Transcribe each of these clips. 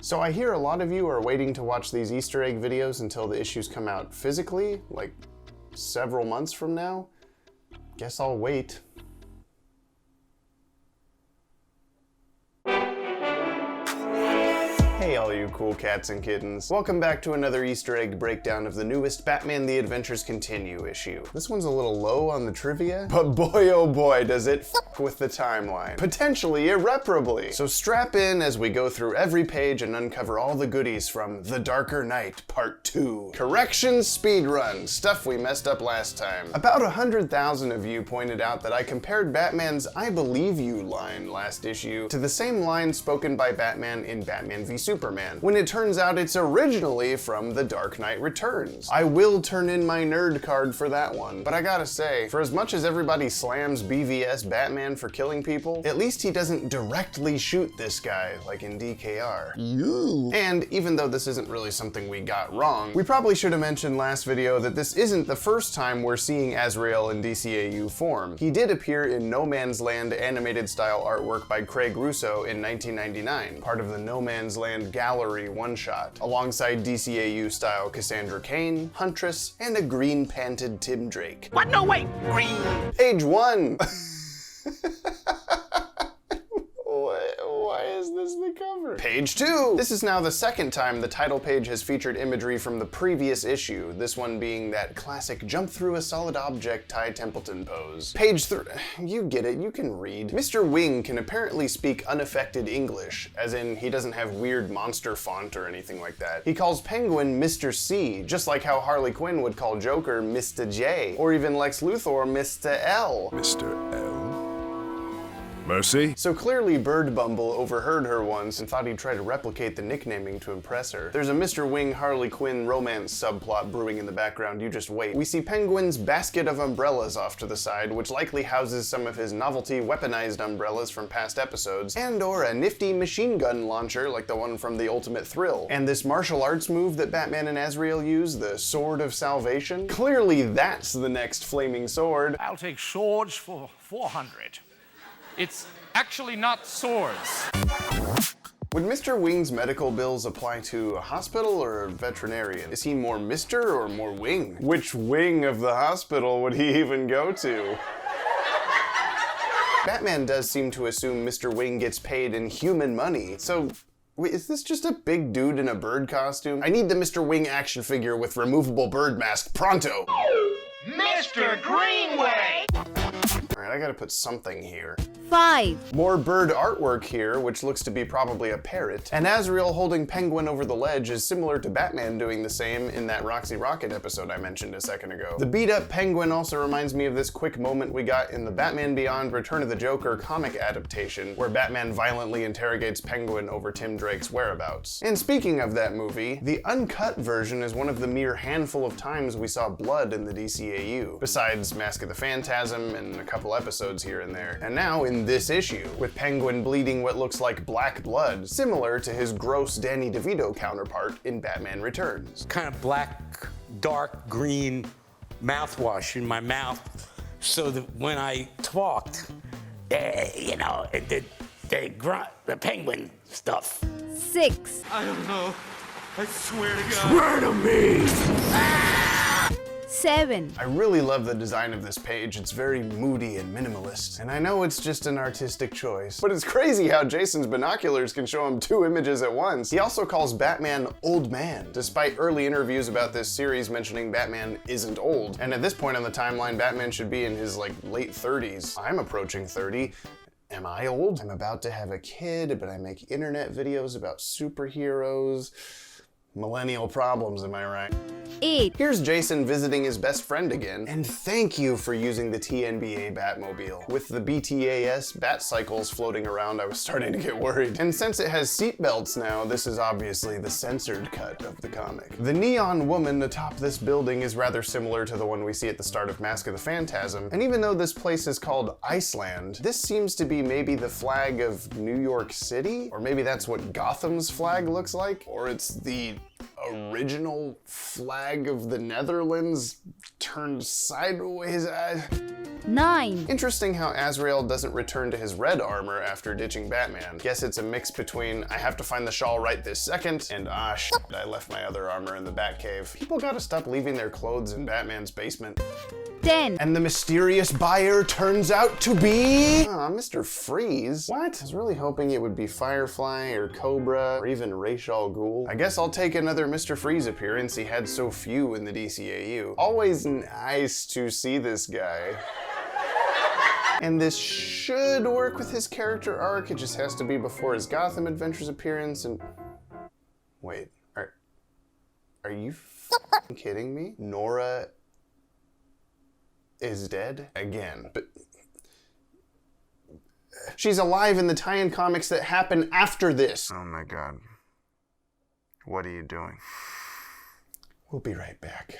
So I hear a lot of you are waiting to watch these Easter egg videos until the issues come out physically, like several months from now. Guess I'll wait. Hey all you cool cats and kittens. Welcome back to another Easter egg breakdown of the newest Batman The Adventures Continue issue. This one's a little low on the trivia, but boy oh boy does it f*** with the timeline. Potentially irreparably. So strap in as we go through every page and uncover all the goodies from The Darker Knight Part 2. Corrections Speedrun, stuff we messed up last time. About 100,000 of you pointed out that I compared Batman's I believe you line last issue to the same line spoken by Batman in Batman v Superman, when it turns out it's originally from The Dark Knight Returns. I will turn in my nerd card for that one, but I gotta say, for as much as everybody slams BVS Batman for killing people, at least he doesn't directly shoot this guy like in DKR. And even though this isn't really something we got wrong, we probably should have mentioned last video that this isn't the first time we're seeing Azrael in DCAU form. He did appear in No Man's Land animated style artwork by Craig Russo in 1999, part of the No Man's Land Gallery one-shot, alongside DCAU style Cassandra Cain, Huntress, and a green-panted Tim Drake. What? No, wait! Green! Page 1! Why is this the cover? Page 2! This is now the second time the title page has featured imagery from the previous issue, this one being that classic jump through a solid object Ty Templeton pose. Page 3, you get it, you can read. Mr. Wing can apparently speak unaffected English, as in he doesn't have weird monster font or anything like that. He calls Penguin Mr. C, just like how Harley Quinn would call Joker Mr. J, or even Lex Luthor Mr. L. Mr. L? Mercy? So clearly Bird Bumble overheard her once and thought he'd try to replicate the nicknaming to impress her. There's a Mr. Wing Harley Quinn romance subplot brewing in the background, you just wait. We see Penguin's basket of umbrellas off to the side, which likely houses some of his novelty weaponized umbrellas from past episodes, and or a nifty machine gun launcher like the one from The Ultimate Thrill. And this martial arts move that Batman and Azrael use, the Sword of Salvation, clearly that's the next flaming sword. I'll take swords for 400. It's actually not swords. Would Mr. Wing's medical bills apply to a hospital or a veterinarian? Is he more Mr. or more Wing? Which wing of the hospital would he even go to? Batman does seem to assume Mr. Wing gets paid in human money, so wait, is this just a big dude in a bird costume? I need the Mr. Wing action figure with removable bird mask, pronto! Mr. Greenway! Alright, I gotta put something here. 5. More bird artwork here, which looks to be probably a parrot. And Azrael holding Penguin over the ledge is similar to Batman doing the same in that Roxy Rocket episode I mentioned a second ago. The beat-up Penguin also reminds me of this quick moment we got in the Batman Beyond Return of the Joker comic adaptation, where Batman violently interrogates Penguin over Tim Drake's whereabouts. And speaking of that movie, the uncut version is one of the mere handful of times we saw blood in the DCAU, besides Mask of the Phantasm and a couple episodes here and there. And now in this issue, with Penguin bleeding what looks like black blood, similar to his gross Danny DeVito counterpart in Batman Returns. Kind of black, dark green mouthwash in my mouth, so that when I talked, you know, the penguin stuff. 6. I don't know. I swear to God. Swear to me! 7. I really love the design of this page. It's very moody and minimalist. And I know it's just an artistic choice, but it's crazy how Jason's binoculars can show him 2 images at once. He also calls Batman Old Man, despite early interviews about this series mentioning Batman isn't old. And at this point on the timeline, Batman should be in his late 30s. I'm approaching 30. Am I old? I'm about to have a kid, but I make internet videos about superheroes. Millennial problems, am I right? 8. Here's Jason visiting his best friend again, and thank you for using the TNBA Batmobile. With the BTAS bat cycles floating around, I was starting to get worried. And since it has seatbelts now, this is obviously the censored cut of the comic. The neon woman atop this building is rather similar to the one we see at the start of Mask of the Phantasm, and even though this place is called Iceland, this seems to be maybe the flag of New York City? Or maybe that's what Gotham's flag looks like? Or it's the original flag of the Netherlands turned sideways. 9. Interesting how Azrael doesn't return to his red armor after ditching Batman. Guess it's a mix between I have to find the shawl right this second and shit, I left my other armor in the Batcave. People gotta stop leaving their clothes in Batman's basement. 10. And the mysterious buyer turns out to be... Mr. Freeze. What? I was really hoping it would be Firefly or Cobra or even Ra's al Ghul. I guess I'll take another Mr. Freeze appearance. He had so few in the DCAU. Always nice to see this guy. And this should work with his character arc. It just has to be before his Gotham Adventures appearance and... Wait, are you f***ing kidding me? Nora is dead again, but she's alive in the tie-in comics that happen after this. Oh my God. What are you doing? We'll be right back.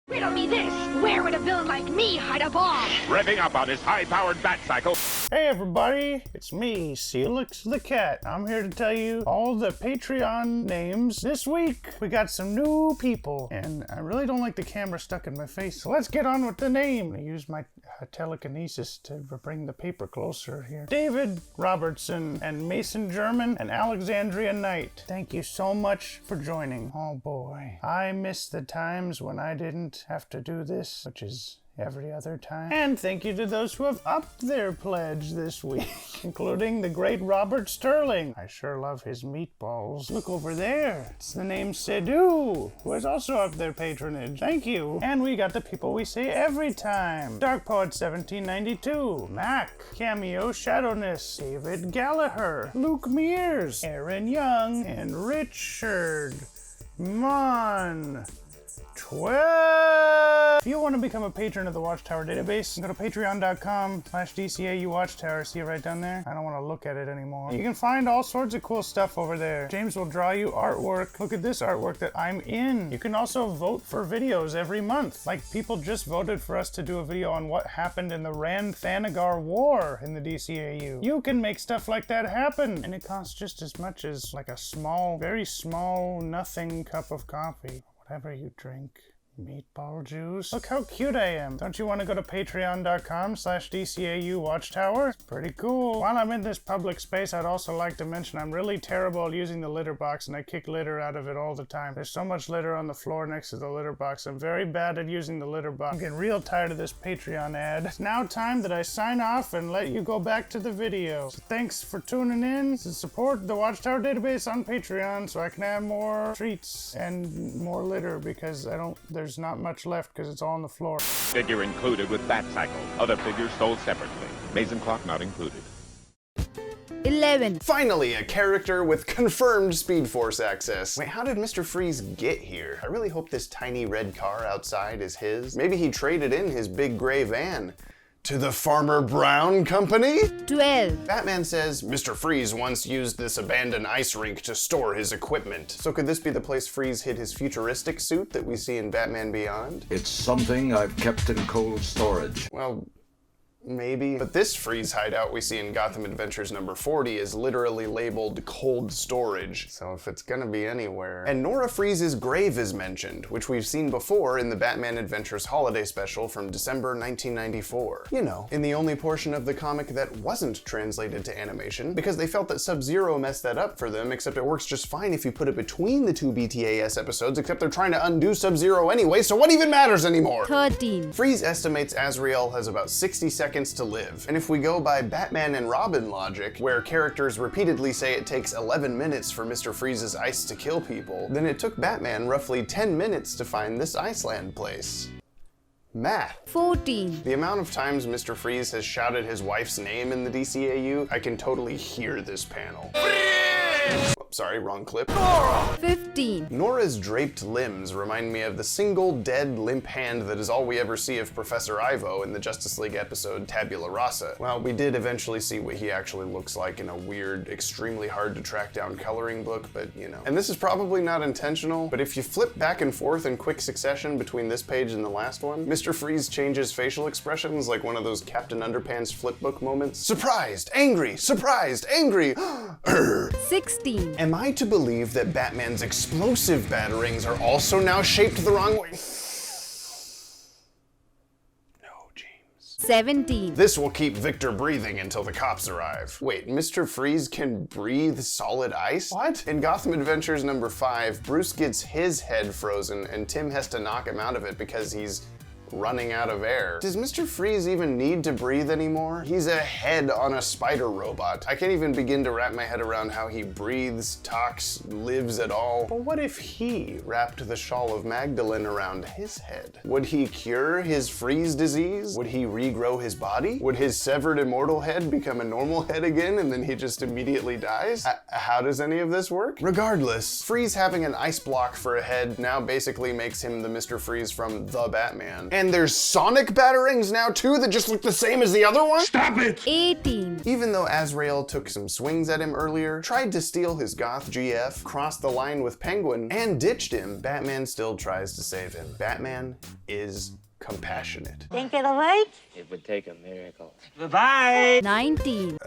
Riddle me this. Where would a villain like me hide a bomb? Revving up on his high-powered bat cycle. Hey everybody, it's me, Celix the Cat. I'm here to tell you all the Patreon names. This week, we got some new people, and I really don't like the camera stuck in my face, so let's get on with the name. I use my telekinesis to bring the paper closer here. David Robertson, and Mason German, and Alexandria Knight. Thank you so much for joining. Oh boy, I miss the times when I didn't have to do this, which is every other time. And thank you to those who have upped their pledge this week, including the great Robert Sterling. I sure love his meatballs. Look over there. It's the name Sedu, who has also upped their patronage. Thank you. And we got the people we say every time. Dark Poet 1792, Mac, Cameo Shadowness, David Gallagher, Luke Mears, Aaron Young, and Richard Mon. 12. If you want to become a patron of the Watchtower Database, go to patreon.com/DCAU Watchtower. See it right down there? I don't want to look at it anymore. You can find all sorts of cool stuff over there. James will draw you artwork. Look at this artwork that I'm in. You can also vote for videos every month. Like people just voted for us to do a video on what happened in the Rand Thanagar War in the DCAU. You can make stuff like that happen. And it costs just as much as like a small, very small, nothing cup of coffee. Whatever you drink. Meatball juice. Look how cute I am. Don't you want to go to patreon.com/DCAU Watchtower? It's pretty cool. While I'm in this public space, I'd also like to mention I'm really terrible at using the litter box and I kick litter out of it all the time. There's so much litter on the floor next to the litter box. I'm very bad at using the litter box. I'm getting real tired of this Patreon ad. It's now time that I sign off and let you go back to the video. So thanks for tuning in to support the Watchtower Database on Patreon so I can have more treats and more litter because there's not much left because it's all on the floor. Figure included with bat cycle. Other figures sold separately. Mason clock not included. 11. Finally, a character with confirmed Speed Force access. Wait, how did Mr. Freeze get here? I really hope this tiny red car outside is his. Maybe he traded in his big gray van. To the Farmer Brown Company? 12. Batman says Mr. Freeze once used this abandoned ice rink to store his equipment. So could this be the place Freeze hid his futuristic suit that we see in Batman Beyond? It's something I've kept in cold storage. Well, maybe. But this Freeze hideout we see in Gotham Adventures number 40 is literally labeled cold storage. So if it's gonna be anywhere. And Nora Freeze's grave is mentioned, which we've seen before in the Batman Adventures holiday special from December 1994. You know, in the only portion of the comic that wasn't translated to animation, because they felt that Sub-Zero messed that up for them, except it works just fine if you put it between the two BTAS episodes, except they're trying to undo Sub-Zero anyway, so what even matters anymore? 13. Freeze estimates Azrael has about 60 seconds to live. And if we go by Batman and Robin logic, where characters repeatedly say it takes 11 minutes for Mr. Freeze's ice to kill people, then it took Batman roughly 10 minutes to find this Iceland place. Math. 14. The amount of times Mr. Freeze has shouted his wife's name in the DCAU, I can totally hear this panel. Sorry, wrong clip. 15. Nora's draped limbs remind me of the single dead limp hand that is all we ever see of Professor Ivo in the Justice League episode Tabula Rasa. Well, we did eventually see what he actually looks like in a weird, extremely hard to track down coloring book, but you know. And this is probably not intentional, but if you flip back and forth in quick succession between this page and the last one, Mr. Freeze changes facial expressions like one of those Captain Underpants flipbook moments. Surprised, angry, surprised, angry. 16. Am I to believe that Batman's explosive batarangs are also now shaped the wrong way? No, James. 17. This will keep Victor breathing until the cops arrive. Wait, Mr. Freeze can breathe solid ice? What? In Gotham Adventures number 5, Bruce gets his head frozen and Tim has to knock him out of it because he's running out of air. Does Mr. Freeze even need to breathe anymore? He's a head on a spider robot. I can't even begin to wrap my head around how he breathes, talks, lives at all. But what if he wrapped the shawl of Magdalene around his head? Would he cure his freeze disease? Would he regrow his body? Would his severed immortal head become a normal head again and then he just immediately dies? How does any of this work? Regardless, Freeze having an ice block for a head now basically makes him the Mr. Freeze from The Batman. And there's sonic batarangs now too that just look the same as the other one? Stop it! 18. Even though Azrael took some swings at him earlier, tried to steal his goth GF, crossed the line with Penguin, and ditched him, Batman still tries to save him. Batman is compassionate. Think it'll work? It would take a miracle. Bye-bye. 19.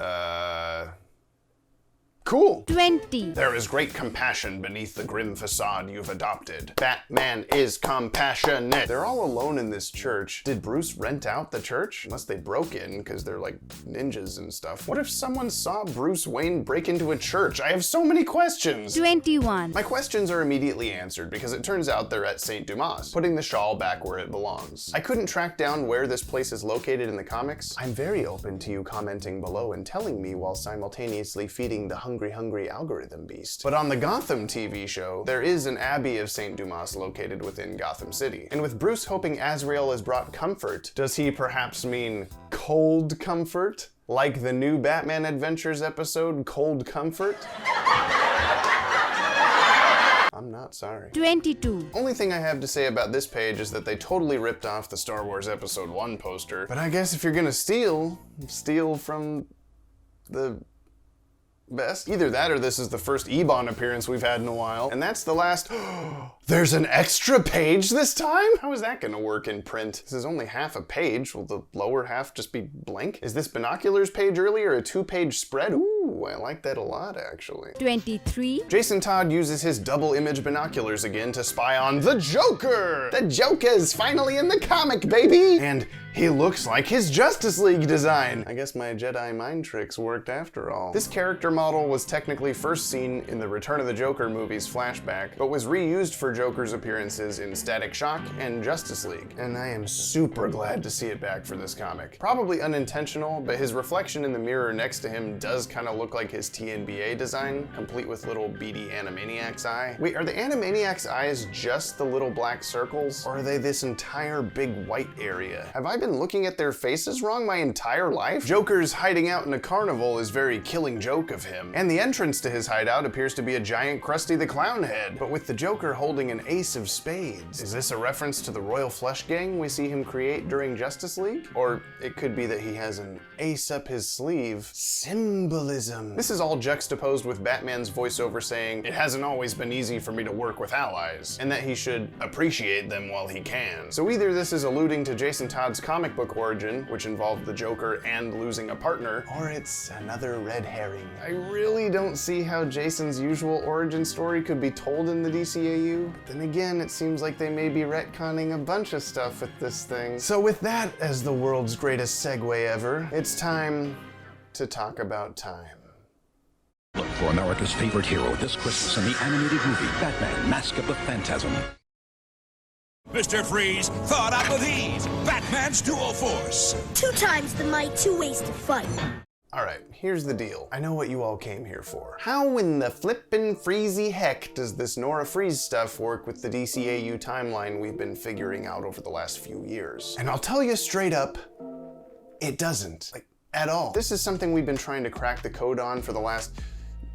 Cool. 20. There is great compassion beneath the grim facade you've adopted. Batman is compassionate. They're all alone in this church. Did Bruce rent out the church? Unless they broke in, because they're like ninjas and stuff. What if someone saw Bruce Wayne break into a church? I have so many questions. 21. My questions are immediately answered because it turns out they're at St. Dumas, putting the shawl back where it belongs. I couldn't track down where this place is located in the comics. I'm very open to you commenting below and telling me while simultaneously feeding the hungry algorithm beast. But on the Gotham TV show, there is an Abbey of St. Dumas located within Gotham City. And with Bruce hoping Azrael has brought comfort, does he perhaps mean cold comfort? Like the new Batman Adventures episode, Cold Comfort? I'm not sorry. 22. Only thing I have to say about this page is that they totally ripped off the Star Wars Episode 1 poster. But I guess if you're gonna steal from the best. Either that or this is the first Ebon appearance we've had in a while. And that's the last. There's an extra page this time? How is that gonna work in print? This is only half a page. Will the lower half just be blank? Is this Binoculars page earlier a 2-page spread? Ooh, I like that a lot actually. 23. Jason Todd uses his double image binoculars again to spy on the Joker! The Joker's finally in the comic, baby! And he looks like his Justice League design. I guess my Jedi mind tricks worked after all. This character model was technically first seen in the Return of the Joker movie's flashback, but was reused for Joker's appearances in Static Shock and Justice League. And I am super glad to see it back for this comic. Probably unintentional, but his reflection in the mirror next to him does kind of look like his TNBA design, complete with little beady Animaniacs eye. Wait, are the Animaniacs eyes just the little black circles? Or are they this entire big white area? Have I been looking at their faces wrong my entire life? Joker's hiding out in a carnival is very Killing Joke of him, and the entrance to his hideout appears to be a giant Krusty the Clown head, but with the Joker holding an ace of spades. Is this a reference to the Royal Flush Gang we see him create during Justice League? Or it could be that he has an ace up his sleeve. Symbolism. This is all juxtaposed with Batman's voiceover saying, "It hasn't always been easy for me to work with allies," and that he should appreciate them while he can. So either this is alluding to Jason Todd's comic book origin, which involved the Joker and losing a partner, or it's another red herring. I really don't see how Jason's usual origin story could be told in the DCAU. But then again, it seems like they may be retconning a bunch of stuff with this thing. So with that as the world's greatest segue ever, it's time to talk about time. Look for America's favorite hero this Christmas in the animated movie Batman: Mask of the Phantasm. Mr. Freeze, thought up of these. Batman's dual force. 2 times the might, 2 ways to fight. Alright, here's the deal. I know what you all came here for. How in the flippin' freezy heck does this Nora Freeze stuff work with the DCAU timeline we've been figuring out over the last few years? And I'll tell you straight up, it doesn't. Like, at all. This is something we've been trying to crack the code on for the last,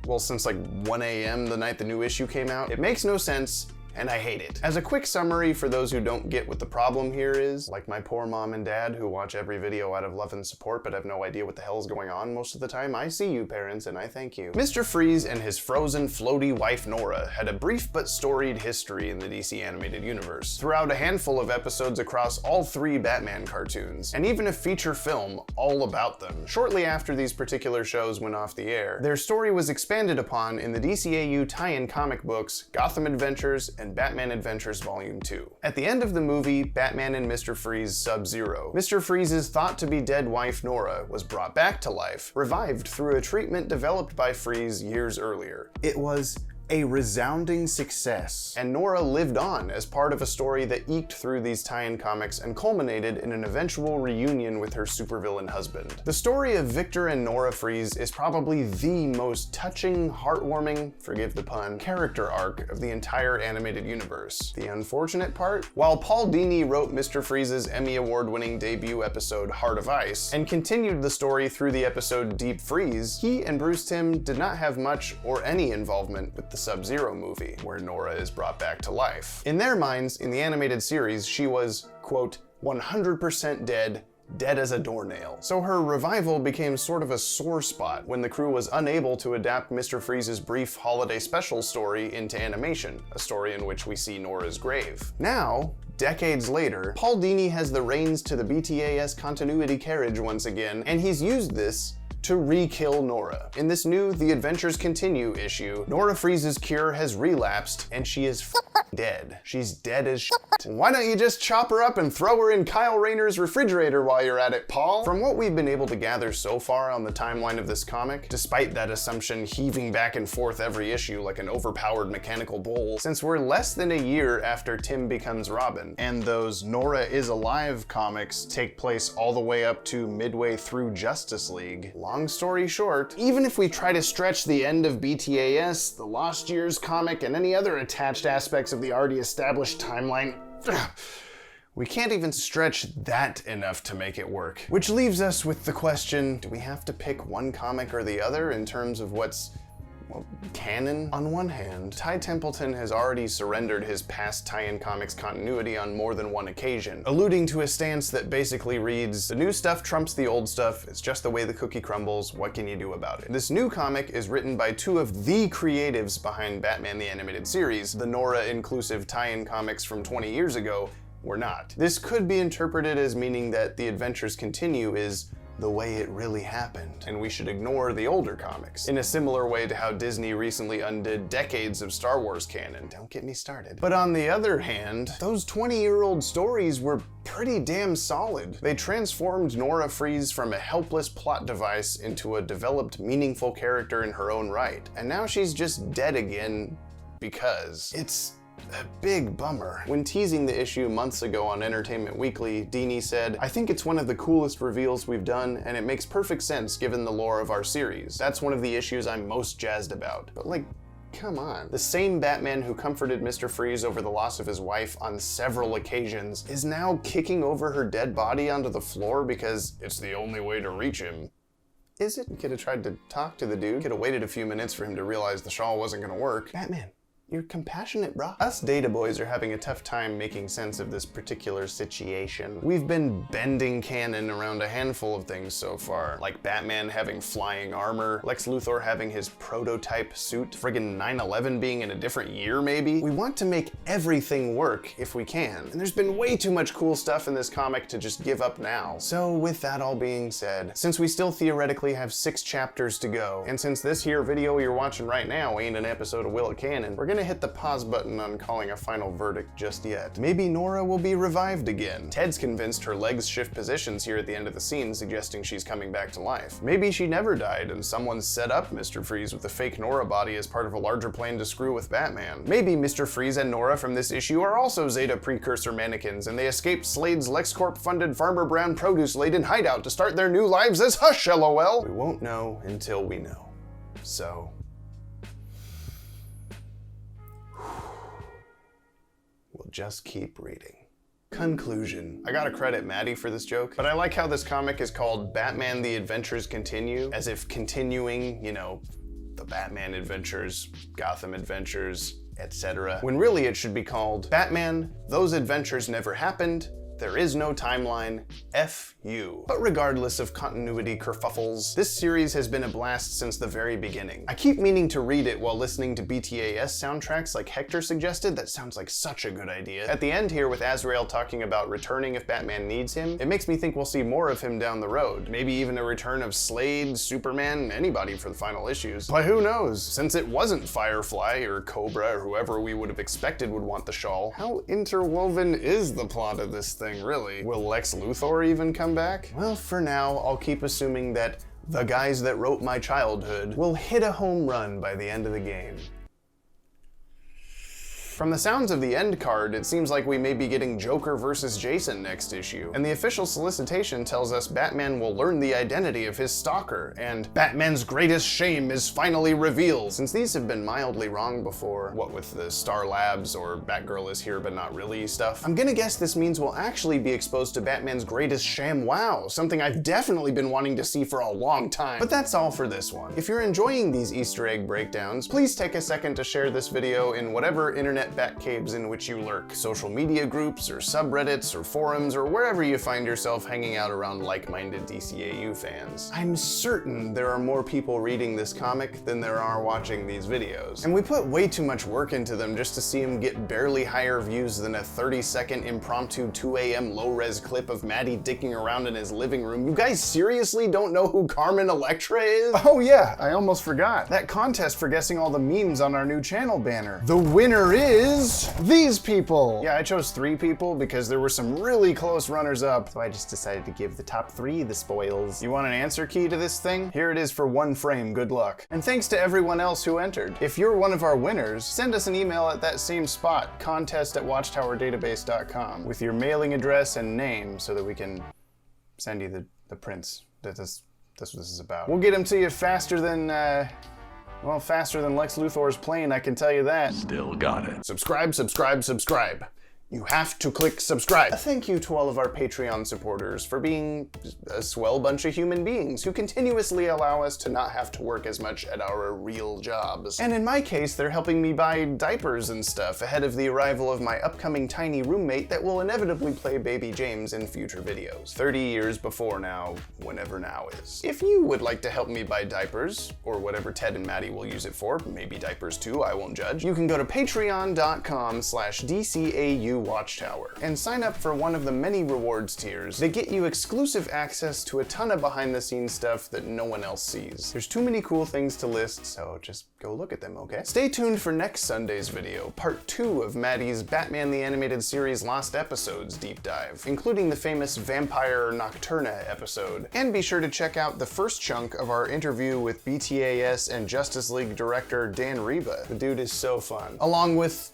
well, since like 1 a.m. the night the new issue came out. It makes no sense, and I hate it. As a quick summary for those who don't get what the problem here is, like my poor mom and dad who watch every video out of love and support but have no idea what the hell is going on most of the time, I see you parents and I thank you. Mr. Freeze and his frozen, floaty wife Nora had a brief but storied history in the DC animated universe, throughout a handful of episodes across all 3 Batman cartoons, and even a feature film all about them. Shortly after these particular shows went off the air, their story was expanded upon in the DCAU tie-in comic books Gotham Adventures and Batman Adventures Volume 2. At the end of the movie, Batman and Mr. Freeze Sub-Zero. Mr. Freeze's thought-to-be-dead wife Nora was brought back to life, revived through a treatment developed by Freeze years earlier. It was a resounding success, and Nora lived on as part of a story that eked through these tie-in comics and culminated in an eventual reunion with her supervillain husband. The story of Victor and Nora Freeze is probably the most touching, heartwarming, forgive the pun, character arc of the entire animated universe. The unfortunate part? While Paul Dini wrote Mr. Freeze's Emmy Award-winning debut episode Heart of Ice, and continued the story through the episode Deep Freeze, he and Bruce Timm did not have much or any involvement with the Sub-Zero movie, where Nora is brought back to life. In their minds, in the animated series, she was, quote, 100% dead as a doornail. So her revival became sort of a sore spot when the crew was unable to adapt Mr. Freeze's brief holiday special story into animation, a story in which we see Nora's grave. Now, decades later, Paul Dini has the reins to the BTAS continuity carriage once again, and he's used this to re-kill Nora. In this new The Adventures Continue issue, Nora Freeze's cure has relapsed, and she is dead. She's dead as shit. Why don't you just chop her up and throw her in Kyle Rayner's refrigerator while you're at it, Paul? From what we've been able to gather so far on the timeline of this comic, despite that assumption heaving back and forth every issue like an overpowered mechanical bull, since we're less than a year after Timm becomes Robin, and those Nora is Alive comics take place all the way up to midway through Justice League. Long story short, even if we try to stretch the end of BTAS, the Lost Years comic, and any other attached aspects of the already established timeline, we can't even stretch that enough to make it work. Which leaves us with the question, do we have to pick one comic or the other in terms of what's, well, canon? On one hand, Ty Templeton has already surrendered his past tie-in comics continuity on more than one occasion, alluding to a stance that basically reads, the new stuff trumps the old stuff, it's just the way the cookie crumbles, what can you do about it? This new comic is written by two of the creatives behind Batman the Animated Series. The Nora-inclusive tie-in comics from 20 years ago were not. This could be interpreted as meaning that The Adventures Continue is the way it really happened, and we should ignore the older comics, in a similar way to how Disney recently undid decades of Star Wars canon. Don't get me started. But on the other hand, those 20-year-old stories were pretty damn solid. They transformed Nora Freeze from a helpless plot device into a developed, meaningful character in her own right, and now she's just dead again because it's a big bummer. When teasing the issue months ago on Entertainment Weekly, Dini said, I think it's one of the coolest reveals we've done, and it makes perfect sense given the lore of our series. That's one of the issues I'm most jazzed about. But like, come on. The same Batman who comforted Mr. Freeze over the loss of his wife on several occasions is now kicking over her dead body onto the floor because it's the only way to reach him. Is it? You could have tried to talk to the dude. Could have waited a few minutes for him to realize the shawl wasn't gonna work. Batman, you're compassionate, brah. Us data boys are having a tough time making sense of this particular situation. We've been bending canon around a handful of things so far, like Batman having flying armor, Lex Luthor having his prototype suit, friggin' 9/11 being in a different year maybe. We want to make everything work if we can, and there's been way too much cool stuff in this comic to just give up now. So with that all being said, since we still theoretically have 6 chapters to go, and since this here video you're watching right now ain't an episode of Will It Canon, we're gonna hit the pause button on calling a final verdict just yet. Maybe Nora will be revived again. Ted's convinced her legs shift positions here at the end of the scene, suggesting she's coming back to life. Maybe she never died and someone set up Mr. Freeze with a fake Nora body as part of a larger plan to screw with Batman. Maybe Mr. Freeze and Nora from this issue are also Zeta precursor mannequins and they escaped Slade's LexCorp-funded Farmer Brown produce-laden hideout to start their new lives as Hush, LOL. We won't know until we know. So we'll just keep reading. Conclusion. I gotta credit Maddie for this joke, but I like how this comic is called Batman the Adventures Continue, as if continuing, you know, the Batman adventures, Gotham adventures, etc. When really it should be called Batman, Those Adventures Never Happened, There is no timeline. F you. But regardless of continuity kerfuffles, this series has been a blast since the very beginning. I keep meaning to read it while listening to BTAS soundtracks like Hector suggested. That sounds like such a good idea. At the end here with Azrael talking about returning if Batman needs him, it makes me think we'll see more of him down the road. Maybe even a return of Slade, Superman, anybody for the final issues. But who knows? Since it wasn't Firefly or Cobra or whoever we would have expected would want the shawl, how interwoven is the plot of this thing, really? Will Lex Luthor even come back? Well, for now, I'll keep assuming that the guys that wrote my childhood will hit a home run by the end of the game. From the sounds of the end card, it seems like we may be getting Joker versus Jason next issue. And the official solicitation tells us Batman will learn the identity of his stalker, and Batman's greatest shame is finally revealed. Since these have been mildly wrong before, what with the Star Labs or Batgirl is here but not really stuff, I'm gonna guess this means we'll actually be exposed to Batman's greatest sham wow, something I've definitely been wanting to see for a long time. But that's all for this one. If you're enjoying these Easter egg breakdowns, please take a second to share this video in whatever internet Batcaves in which you lurk. Social media groups or subreddits or forums or wherever you find yourself hanging out around like-minded DCAU fans. I'm certain there are more people reading this comic than there are watching these videos. And we put way too much work into them just to see him get barely higher views than a 30-second impromptu 2 a.m. low-res clip of Maddie dicking around in his living room. You guys seriously don't know who Carmen Electra is? Oh yeah, I almost forgot. That contest for guessing all the memes on our new channel banner. The winner is these people. Yeah, I chose 3 people because there were some really close runners-up, so I just decided to give the top 3 the spoils. You want an answer key to this thing? Here it is for 1 frame, good luck. And thanks to everyone else who entered. If you're one of our winners, send us an email at that same spot, contest@watchtowerdatabase.com, with your mailing address and name so that we can send you the prints. That's what this is about. We'll get them to you faster than, well, faster than Lex Luthor's plane, I can tell you that. Still got it. Subscribe, subscribe, subscribe. You have to click subscribe. A thank you to all of our Patreon supporters for being a swell bunch of human beings who continuously allow us to not have to work as much at our real jobs. And in my case, they're helping me buy diapers and stuff ahead of the arrival of my upcoming tiny roommate that will inevitably play Baby James in future videos. 30 years before now, whenever now is. If you would like to help me buy diapers, or whatever Ted and Maddie will use it for, maybe diapers too, I won't judge, you can go to patreon.com/DCAU Watchtower and sign up for one of the many rewards tiers that get you exclusive access to a ton of behind the scenes stuff that no one else sees. There's too many cool things to list, so just go look at them, okay? Stay tuned for next Sunday's video, part 2 of Maddie's Batman the Animated Series Lost Episodes deep dive, including the famous Vampire Nocturna episode. And be sure to check out the first chunk of our interview with BTAS and Justice League director Dan Reba. The dude is so fun. Along with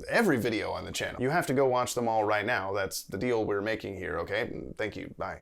every video on the channel. You have to go watch them all right now. That's the deal we're making here, okay? Thank you, bye.